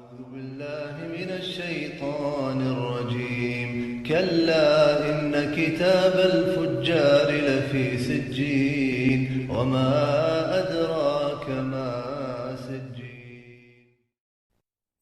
أعوذ بالله من الشيطان الرجيم كلا إن كتاب الفجار لفي سجين وما أدراك ما سجين.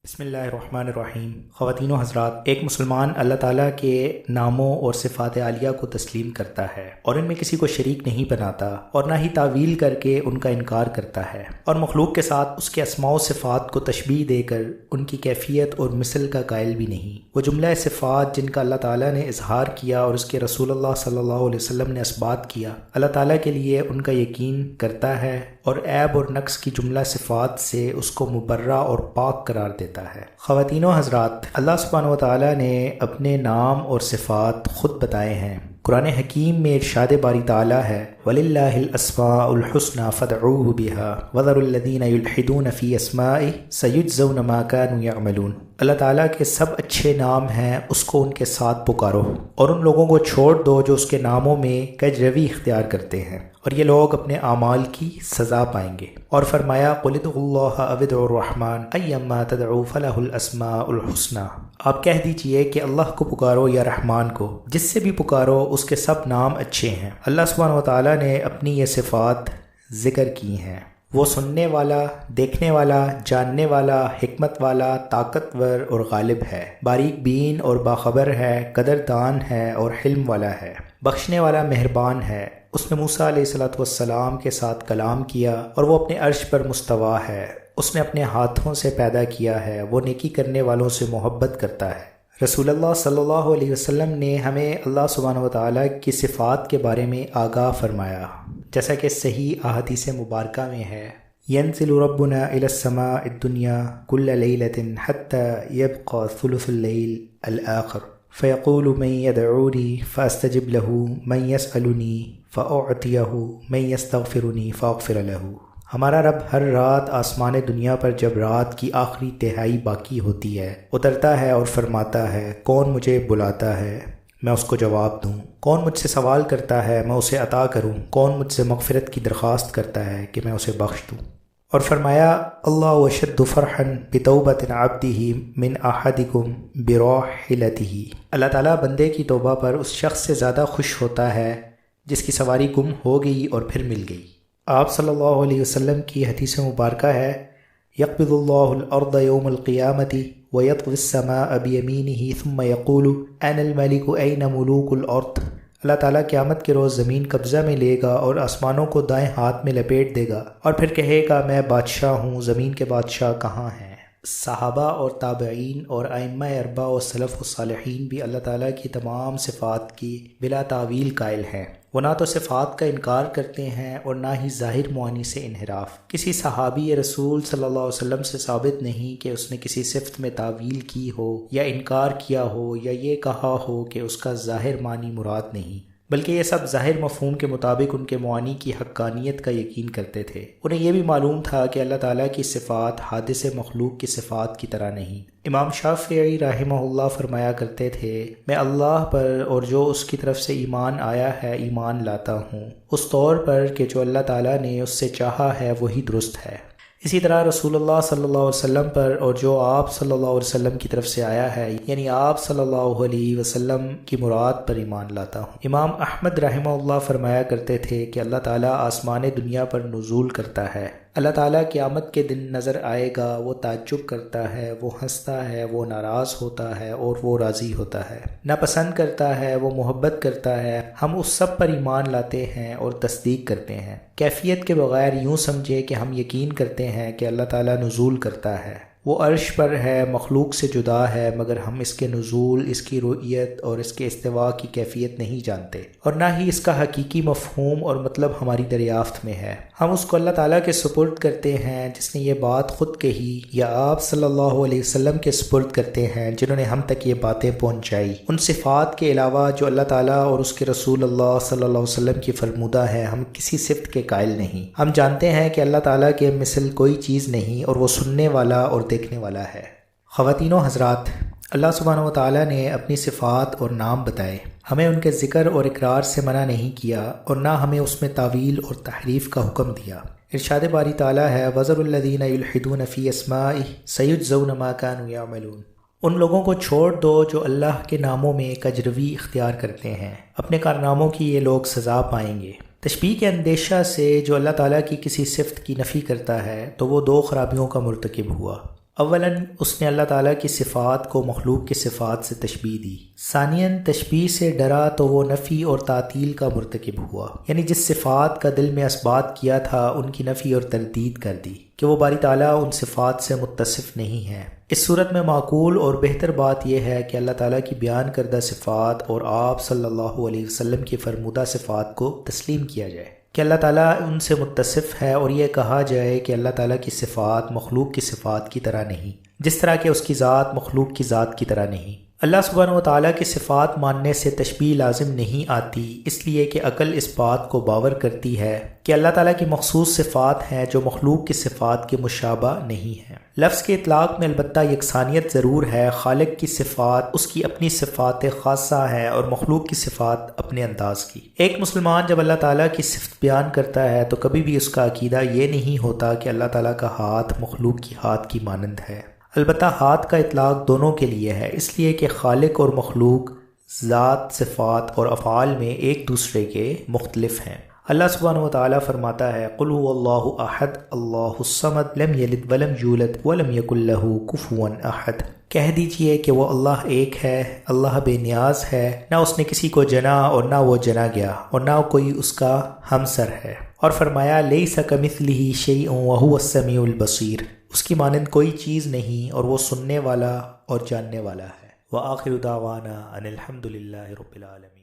بسم اللہ الرحمن الرحیم. خواتین و حضرات، ایک مسلمان اللہ تعالیٰ کے ناموں اور صفات عالیہ کو تسلیم کرتا ہے اور ان میں کسی کو شریک نہیں بناتا اور نہ ہی تعویل کر کے ان کا انکار کرتا ہے، اور مخلوق کے ساتھ اس کے اسماء و صفات کو تشبیہ دے کر ان کی کیفیت اور مثل کا قائل بھی نہیں. وہ جملہ صفات جن کا اللہ تعالیٰ نے اظہار کیا اور اس کے رسول اللہ صلی اللہ علیہ وسلم نے اثبات کیا، اللہ تعالیٰ کے لیے ان کا یقین کرتا ہے اور عیب اور نقص کی جملہ صفات سے اس کو مبرہ اور پاک قرار دیتا ہے. خواتین و حضرات، اللہ سبحانہ و تعالیٰ نے اپنے نام اور صفات خود بتائے ہیں. قرآن حکیم میں ارشاد باری تعالیٰ ہے وَلِلَّهِ الْأَسْمَاءُ الْحُسْنَى فَادْعُوهُ بِهَا وَذَرُوا الَّذِينَ يُلْحِدُونَ فِي أَسْمَائِهِ سَيُجْزَوْنَ مَا كَانُوا يَعْمَلُونَ. اللہ تعالیٰ کے سب اچھے نام ہیں، اس کو ان کے ساتھ پکارو اور ان لوگوں کو چھوڑ دو جو اس کے ناموں میں کج روی اختیار کرتے ہیں، اور یہ لوگ اپنے اعمال کی سزا پائیں گے. اور فرمایا قُلِ ادْعُوا اللَّهَ أَوِ ادْعُوا الرَّحْمَنَ أَيَّمَّا تَدْعُوا فَلَهُ الْأَسْمَاءُ الْحُسْنَى. آپ کہہ دیجئے کہ اللہ کو پکارو یا رحمان کو، جس سے بھی پکارو اس کے سب نام اچھے ہیں. اللہ سبحانہ وتعالیٰ نے اپنی یہ صفات ذکر کی ہیں. وہ سننے والا، دیکھنے والا، جاننے والا، حکمت والا، طاقتور اور غالب ہے، باریک بین اور باخبر ہے، قدردان ہے اور حلم والا ہے، بخشنے والا مہربان ہے. اس نے موسیٰ علیہ السلام کے ساتھ کلام کیا اور وہ اپنے عرش پر مستوی ہے. اس نے اپنے ہاتھوں سے پیدا کیا ہے، وہ نیکی کرنے والوں سے محبت کرتا ہے. رسول اللہ صلی اللہ علیہ وسلم نے ہمیں اللہ سبحانہ وتعالیٰ کی صفات کے بارے میں آگاہ فرمایا، جیسا کہ صحیح احادیث مبارکہ میں ہے ينزل ربنا إلى السماء الدنيا كل ليلة حتى يبقى ثلث الليل الآخر فيقول من يدعوني فأستجب له من يسألني فأعطيه من يستغفرني فأغفر له. ہمارا رب ہر رات آسمان دنیا پر جب رات کی آخری تہائی باقی ہوتی ہے اترتا ہے اور فرماتا ہے کون مجھے بلاتا ہے میں اس کو جواب دوں، کون مجھ سے سوال کرتا ہے میں اسے عطا کروں، کون مجھ سے مغفرت کی درخواست کرتا ہے کہ میں اسے بخش دوں. اور فرمایا اللہ اشد فرحا بتوبۃ عبدہ من احدکم براحلتہ. اللہ تعالیٰ بندے کی توبہ پر اس شخص سے زیادہ خوش ہوتا ہے جس کی سواری گم ہو گئی اور پھر مل گئی. آپ صلی اللہ علیہ وسلم کی حدیث مبارکہ ہے یقبض اللہ الارض یوم القیامۃ ویطوی السماء بیمینہ ثم یقول انا الملک این ملوک الارض. اللہ تعالیٰ قیامت کے روز زمین قبضہ میں لے گا اور آسمانوں کو دائیں ہاتھ میں لپیٹ دے گا اور پھر کہے گا میں بادشاہ ہوں، زمین کے بادشاہ کہاں ہیں. صحابہ اور تابعین اور ائمہ اربعہ اور سلف و صالحین بھی اللہ تعالیٰ کی تمام صفات کی بلا تعویل قائل ہیں. وہ نہ تو صفات کا انکار کرتے ہیں اور نہ ہی ظاہر معانی سے انحراف. کسی صحابی رسول صلی اللہ علیہ وسلم سے ثابت نہیں کہ اس نے کسی صفت میں تعویل کی ہو یا انکار کیا ہو یا یہ کہا ہو کہ اس کا ظاہر معنی مراد نہیں، بلکہ یہ سب ظاہر مفہوم کے مطابق ان کے معانی کی حقانیت کا یقین کرتے تھے. انہیں یہ بھی معلوم تھا کہ اللہ تعالیٰ کی صفات حادث مخلوق کی صفات کی طرح نہیں. امام شافعی رحمہ اللہ فرمایا کرتے تھے میں اللہ پر اور جو اس کی طرف سے ایمان آیا ہے ایمان لاتا ہوں، اس طور پر کہ جو اللہ تعالیٰ نے اس سے چاہا ہے وہی درست ہے. اسی طرح رسول اللہ صلی اللہ علیہ وسلم پر اور جو آپ صلی اللہ علیہ وسلم کی طرف سے آیا ہے یعنی آپ صلی اللہ علیہ وسلم کی مراد پر ایمان لاتا ہوں. امام احمد رحمہ اللہ فرمایا کرتے تھے کہ اللہ تعالیٰ آسمان دنیا پر نزول کرتا ہے. اللہ تعالیٰ قیامت کے دن نظر آئے گا، وہ تعجب کرتا ہے، وہ ہنستا ہے، وہ ناراض ہوتا ہے اور وہ راضی ہوتا ہے، ناپسند کرتا ہے، وہ محبت کرتا ہے. ہم اس سب پر ایمان لاتے ہیں اور تصدیق کرتے ہیں. کیفیت کے بغیر یوں سمجھے کہ ہم یقین کرتے ہیں کہ اللہ تعالیٰ نزول کرتا ہے، وہ عرش پر ہے، مخلوق سے جدا ہے، مگر ہم اس کے نزول، اس کی رؤیت اور اس کے استواء کی کیفیت نہیں جانتے اور نہ ہی اس کا حقیقی مفہوم اور مطلب ہماری دریافت میں ہے. ہم اس کو اللہ تعالیٰ کے سپرد کرتے ہیں جس نے یہ بات خود کہی، یا آپ صلی اللہ علیہ وسلم کے سپرد کرتے ہیں جنہوں نے ہم تک یہ باتیں پہنچائی. ان صفات کے علاوہ جو اللہ تعالیٰ اور اس کے رسول اللہ صلی اللہ علیہ وسلم کی فرمودہ ہے ہم کسی صفت کے قائل نہیں. ہم جانتے ہیں کہ اللہ تعالیٰ کے مثل کوئی چیز نہیں اور وہ سننے والا اور دیکھنے والا ہے. خواتین و حضرات، اللہ سبحانہ و تعالیٰ نے اپنی صفات اور نام بتائے، ہمیں ان کے ذکر اور اقرار سے منع نہیں کیا اور نہ ہمیں اس میں تعویل اور تحریف کا حکم دیا. ارشاد باری تعالیٰ ہے وَذَرُوا الَّذِينَ يُلْحِدُونَ فِي أَسْمَائِهِ سَيُجْزَوْنَ مَا كَانُوا يَعْمَلُونَ۔ ان لوگوں کو چھوڑ دو جو اللہ کے ناموں میں کجروی اختیار کرتے ہیں، اپنے کارناموں کی یہ لوگ سزا پائیں گے۔ تشبیہ کے اندیشہ سے جو اللہ تعالیٰ کی کسی صفت کی نفی کرتا ہے تو وہ دو خرابیوں کا مرتکب ہوا۔ اولاً اس نے اللہ تعالیٰ کی صفات کو مخلوق کی صفات سے تشبیہ دی، ثانیاً تشبیہ سے ڈرا تو وہ نفی اور تعطیل کا مرتکب ہوا، یعنی جس صفات کا دل میں اثبات کیا تھا ان کی نفی اور تردید کر دی کہ وہ باری تعالیٰ ان صفات سے متصف نہیں ہے۔ اس صورت میں معقول اور بہتر بات یہ ہے کہ اللہ تعالیٰ کی بیان کردہ صفات اور آپ صلی اللہ علیہ وسلم کی فرمودہ صفات کو تسلیم کیا جائے کہ اللہ تعالیٰ ان سے متصف ہے، اور یہ کہا جائے کہ اللہ تعالیٰ کی صفات مخلوق کی صفات کی طرح نہیں، جس طرح کہ اس کی ذات مخلوق کی ذات کی طرح نہیں۔ اللہ سبحانہ و تعالیٰ کی صفات ماننے سے تشبیہ لازم نہیں آتی، اس لیے کہ عقل اس بات کو باور کرتی ہے کہ اللہ تعالیٰ کی مخصوص صفات ہیں جو مخلوق کی صفات کے مشابہ نہیں ہیں۔ لفظ کے اطلاق میں البتہ یکسانیت ضرور ہے، خالق کی صفات اس کی اپنی صفات خاصہ ہیں اور مخلوق کی صفات اپنے انداز کی۔ ایک مسلمان جب اللہ تعالیٰ کی صفت بیان کرتا ہے تو کبھی بھی اس کا عقیدہ یہ نہیں ہوتا کہ اللہ تعالیٰ کا ہاتھ مخلوق کی ہاتھ کی مانند ہے۔ البتہ ہاتھ کا اطلاق دونوں کے لیے ہے، اس لیے کہ خالق اور مخلوق ذات، صفات اور افعال میں ایک دوسرے کے مختلف ہیں۔ اللہ سبحانہ و تعالیٰ فرماتا ہے قُلْ هُوَ اللَّهُ أَحَدٌ اللَّهُ الصَّمَدُ لَمْ يَلِدْ وَلَمْ يُولَدْ وَلَمْ يَكُنْ لَهُ كُفُوًا أَحَدٌ۔ کہہ دیجئے کہ وہ اللہ ایک ہے، اللہ بے نیاز ہے، نہ اس نے کسی کو جنا اور نہ وہ جنا گیا، اور نہ کوئی اس کا ہمسر ہے۔ اور فرمایا لَيْسَ كَمِثْلِهِ شَيْءٌ وَهُوَ السَّمِيعُ الْبَصِيرُ، اس کی مانند کوئی چیز نہیں اور وہ سننے والا اور جاننے والا ہے۔ وآخر دعوانا ان الحمد للہ رب العالمین۔